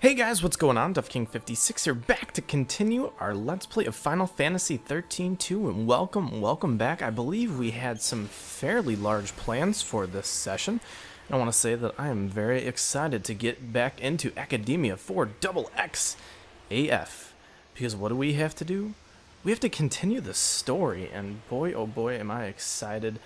Hey guys, what's going on? DuffKing56 here, back to continue our Let's Play of Final Fantasy XIII-2, and welcome back. I believe we had some fairly large plans for this session. I want to say that I am very excited to get back into Academia for XXAF, because what do we have to do? We have to continue the story, and boy oh boy am I excited.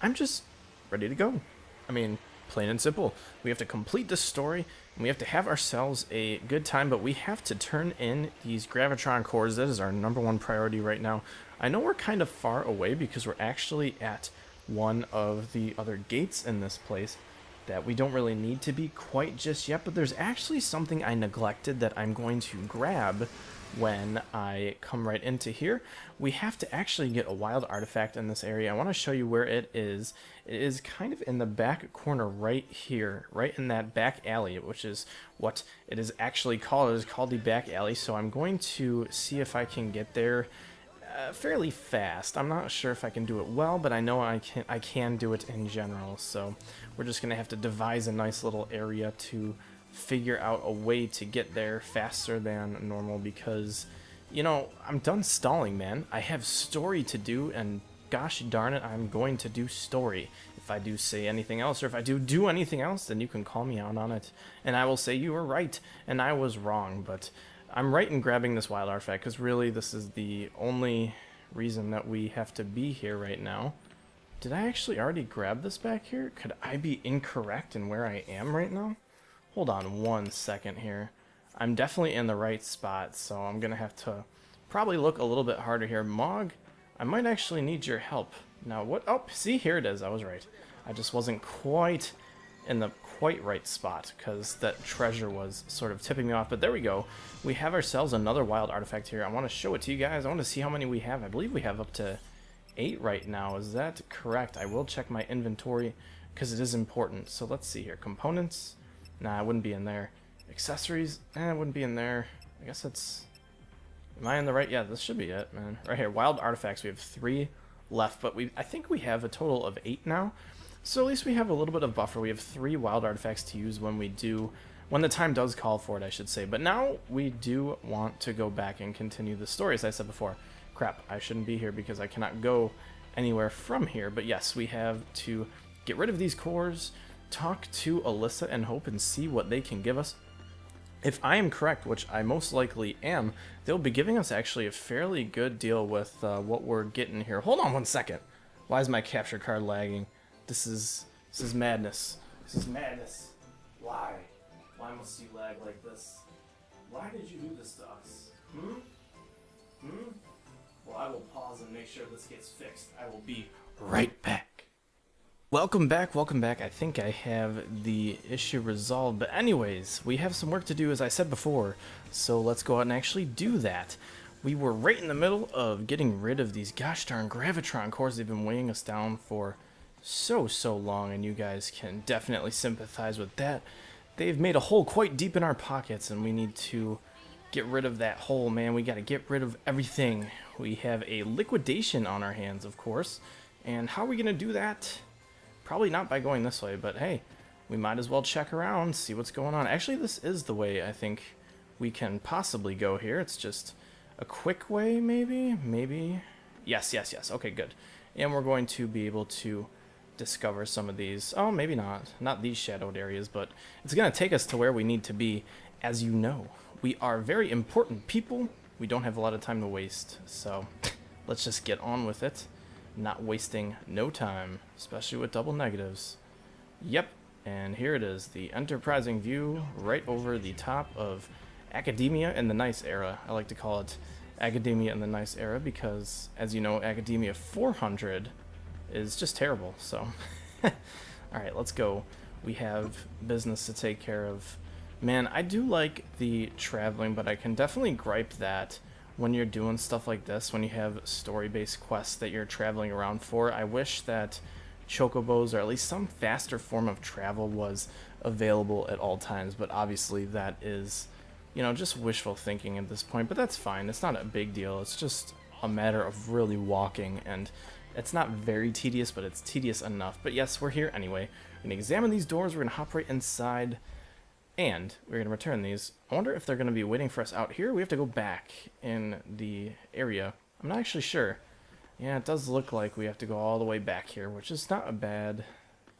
I'm just ready to go. I mean, plain and simple. We have to complete the story, and we have to have ourselves a good time, but we have to turn in these Gravitron cores. That is our #1 priority right now. I know we're kind of far away because we're actually at one of the other gates in this place that we don't really need to be quite just yet, but there's actually something I neglected that I'm going to grab when I come right into here. We have to actually get a wild artifact in this area. I want to show you where it is. It is kind of in the back corner right here, right in that back alley, which is what it is actually called. It is called the back alley, so I'm going to see if I can get there fairly fast. I'm not sure if I can do it well, but I know I can do it in general, so we're just going to have to devise a nice little area to figure out a way to get there faster than normal because, you know, I'm done stalling, man. I have story to do, and gosh darn it, I'm going to do story. If I do say anything else, or if I do anything else, then you can call me out on it, and I will say you were right, and I was wrong, but I'm right in grabbing this wild artifact, because really this is the only reason that we have to be here right now. Did I actually already grab this back here? Could I be incorrect in where I am right now? Hold on 1 second here. I'm definitely in the right spot, so I'm gonna have to probably look a little bit harder here. Mog, I might actually need your help. Now what? Oh, see, here it is. I was right. I just wasn't quite in the right spot because that treasure was sort of tipping me off, but there we go. We have ourselves another wild artifact here. I want to show it to you guys. I want to see how many we have. I believe we have up to 8 right now. Is that correct? I will check my inventory because it is important. So let's see here. Components. Nah, it wouldn't be in there. Accessories, it wouldn't be in there. I guess it's... Am I in the right? Yeah, this should be it, man. Right here, wild artifacts. We have 3 left, but I think we have a total of 8 now. So at least we have a little bit of buffer. We have 3 wild artifacts to use when the time does call for it, I should say. But now we do want to go back and continue the story, as I said before. Crap, I shouldn't be here because I cannot go anywhere from here. But yes, we have to get rid of these cores, talk to Alyssa and Hope and see what they can give us. If I am correct, which I most likely am, they'll be giving us actually a fairly good deal with what we're getting here. Hold on 1 second. Why is my capture card lagging? This is madness. This is madness. Why? Why must you lag like this? Why did you do this to us? Well, I will pause and make sure this gets fixed. I will be right back. Welcome back, welcome back. I think I have the issue resolved, but anyways, we have some work to do, as I said before, so let's go out and actually do that. We were right in the middle of getting rid of these gosh darn Gravitron cores. They've been weighing us down for so long, and you guys can definitely sympathize with that. They've made a hole quite deep in our pockets, and we need to get rid of that hole, man. We gotta get rid of everything. We have a liquidation on our hands, of course, and how are we gonna do that? Probably not by going this way, but hey, we might as well check around, see what's going on. Actually, this is the way I think we can possibly go here. It's just a quick way, maybe? Maybe? Yes. Okay, good. And we're going to be able to discover some of these. Oh, maybe not. Not these shadowed areas, but it's going to take us to where we need to be. As you know, we are very important people. We don't have a lot of time to waste, so let's just get on with it. Not wasting no time, especially with double negatives. Yep, and here it is, the enterprising view right over the top of Academia in the Nice Era. I like to call it Academia in the Nice Era because, as you know, Academia 400 is just terrible, so... Alright, let's go. We have business to take care of. Man, I do like the traveling, but I can definitely gripe that when you're doing stuff like this, when you have story-based quests that you're traveling around for, I wish that chocobos, or at least some faster form of travel, was available at all times, but obviously that is, you know, just wishful thinking at this point, but that's fine. It's not a big deal. It's just a matter of really walking, and it's not very tedious, but it's tedious enough. But yes, we're here anyway. We're going to examine these doors. We're going to hop right inside. And we're going to return these. I wonder if they're going to be waiting for us out here. We have to go back in the area. I'm not actually sure. Yeah, it does look like we have to go all the way back here, which is not a bad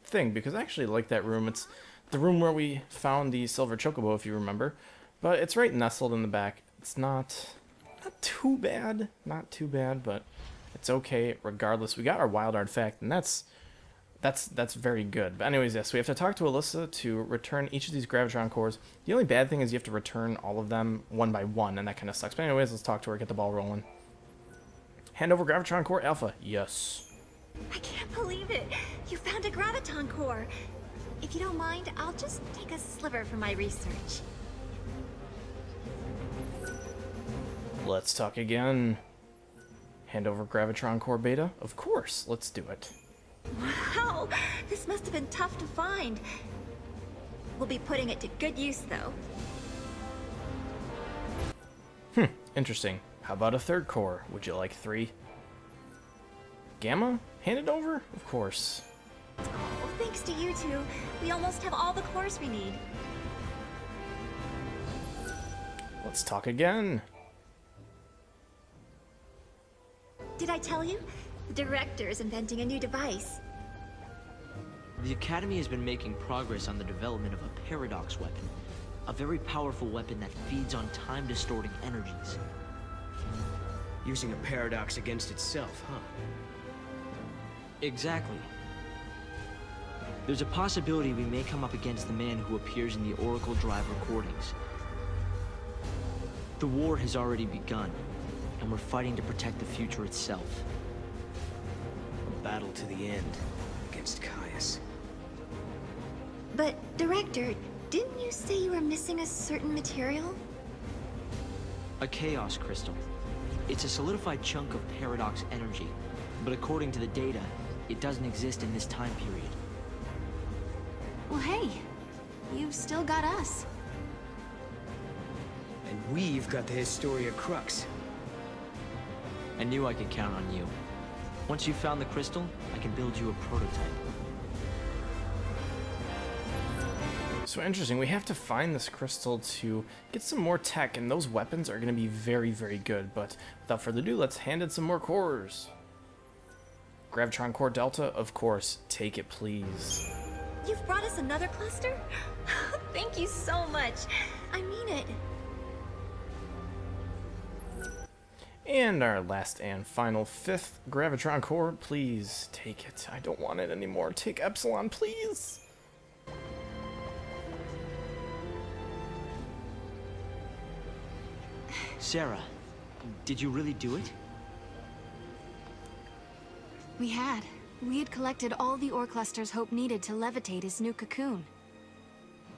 thing, because I actually like that room. It's the room where we found the silver chocobo, if you remember. But it's right nestled in the back. It's not too bad. Not too bad, but it's okay regardless. We got our wild artifact, and that's very good. But anyways, yes, we have to talk to Alyssa to return each of these Gravitron cores. The only bad thing is you have to return all of them one by one, and that kind of sucks. But anyways, let's talk to her, get the ball rolling. Hand over Gravitron core Alpha. Yes. I can't believe it. You found a Graviton core. If you don't mind, I'll just take a sliver for my research. Let's talk again. Hand over Gravitron core Beta? Of course, let's do it. Wow, this must have been tough to find. We'll be putting it to good use, though. Interesting. How about a third core? Would you like 3? Gamma? Hand it over? Of course. Oh, thanks to you two, we almost have all the cores we need. Let's talk again. Did I tell you? The director is inventing a new device. The Academy has been making progress on the development of a paradox weapon. A very powerful weapon that feeds on time-distorting energies. Using a paradox against itself, huh? Exactly. There's a possibility we may come up against the man who appears in the Oracle Drive recordings. The war has already begun, and we're fighting to protect the future itself. A battle to the end against Caius. But, Director, didn't you say you were missing a certain material? A chaos crystal. It's a solidified chunk of paradox energy, but according to the data, it doesn't exist in this time period. Well, hey, you've still got us. And we've got the Historia Crux. I knew I could count on you. Once you've found the crystal, I can build you a prototype. So interesting, we have to find this crystal to get some more tech, and those weapons are going to be very, very good. But without further ado, let's hand in some more cores. Gravitron core Delta, of course. Take it, please. You've brought us another cluster? Thank you so much. I mean it. And our last and final 5th Gravitron core, please take it. I don't want it anymore. Take Epsilon, please. Sarah, did you really do it? We had collected all the ore clusters Hope needed to levitate his new cocoon.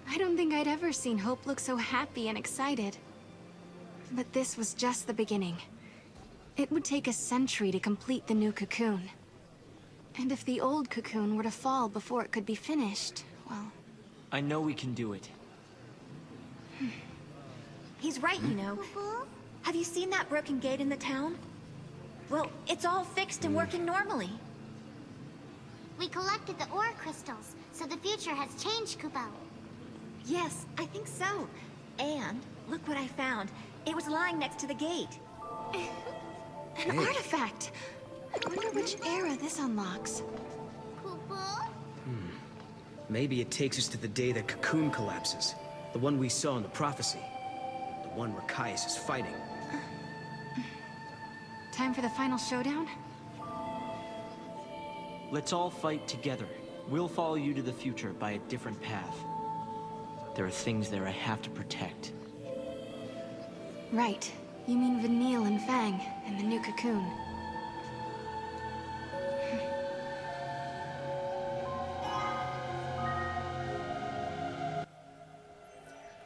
I don't think I'd ever seen Hope look so happy and excited. But this was just the beginning. It would take a century to complete the new cocoon. And if the old cocoon were to fall before it could be finished, well... I know we can do it. He's right, you know. Have you seen that broken gate in the town? Well, it's all fixed and working normally. We collected the ore crystals, so the future has changed, Kupo. Yes, I think so. And look what I found. It was lying next to the gate. An artifact! I wonder which era this unlocks. Kupo? Maybe it takes us to the day the cocoon collapses. The one we saw in the prophecy. The one where Caius is fighting. Time for the final showdown? Let's all fight together. We'll follow you to the future by a different path. There are things there I have to protect. Right. You mean Vanille and Fang, and the new cocoon.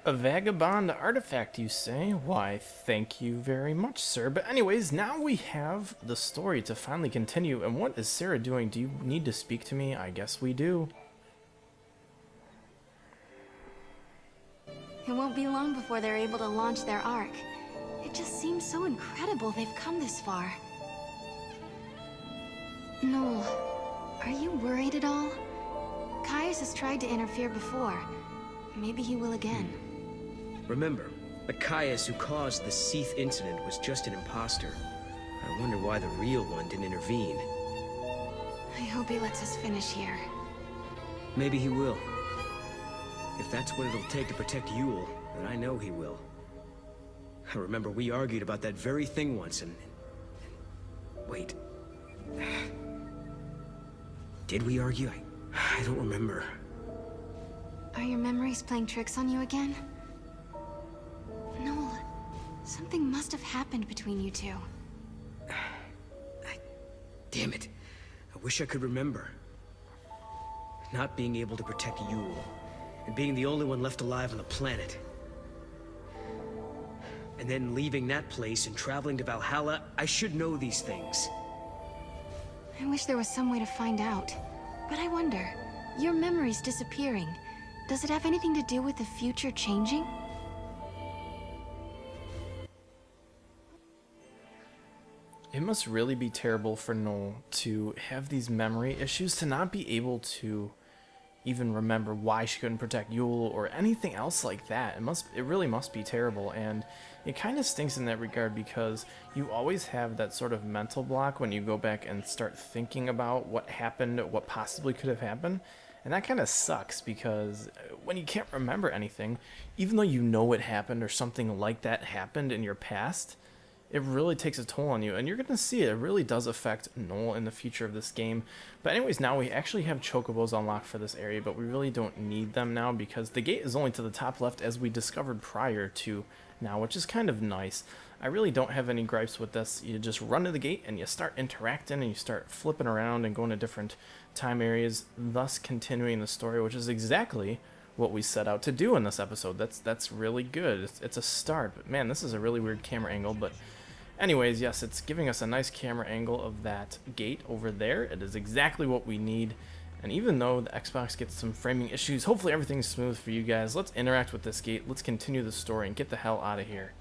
A vagabond artifact, you say? Why, thank you very much, sir. But anyways, now we have the story to finally continue. And what is Sarah doing? Do you need to speak to me? I guess we do. It won't be long before they're able to launch their Ark. It just seems so incredible they've come this far. Noel, are you worried at all? Caius has tried to interfere before, maybe he will again. Remember, the Caius who caused the Seath incident was just an imposter. I wonder why the real one didn't intervene. I hope he lets us finish here. Maybe he will. If that's what it'll take to protect Yule, then I know he will. I remember we argued about that very thing once and... Wait. Did we argue? I don't remember. Are your memories playing tricks on you again? Noel, something must have happened between you two. Damn it. I wish I could remember. Not being able to protect Yule, and being the only one left alive on the planet. And then leaving that place and traveling to Valhalla, I should know these things. I wish there was some way to find out. But I wonder, your memories disappearing, does it have anything to do with the future changing? It must really be terrible for Noel to have these memory issues, to not be able to even remember why she couldn't protect Yule or anything else like that. It really must be terrible, and it kind of stinks in that regard because you always have that sort of mental block when you go back and start thinking about what happened, what possibly could have happened, and that kind of sucks because when you can't remember anything, even though you know it happened or something like that happened in your past, it really takes a toll on you, and you're going to see it. It really does affect Noel in the future of this game. But anyways, now we actually have chocobos unlocked for this area, but we really don't need them now because the gate is only to the top left as we discovered prior to now, which is kind of nice. I really don't have any gripes with this. You just run to the gate and you start interacting and you start flipping around and going to different time areas, thus continuing the story, which is exactly what we set out to do in this episode. That's really good. It's a start, but man, this is a really weird camera angle, but anyways, yes, it's giving us a nice camera angle of that gate over there. It is exactly what we need. And even though the Xbox gets some framing issues, hopefully everything's smooth for you guys. Let's interact with this gate. Let's continue the story and get the hell out of here.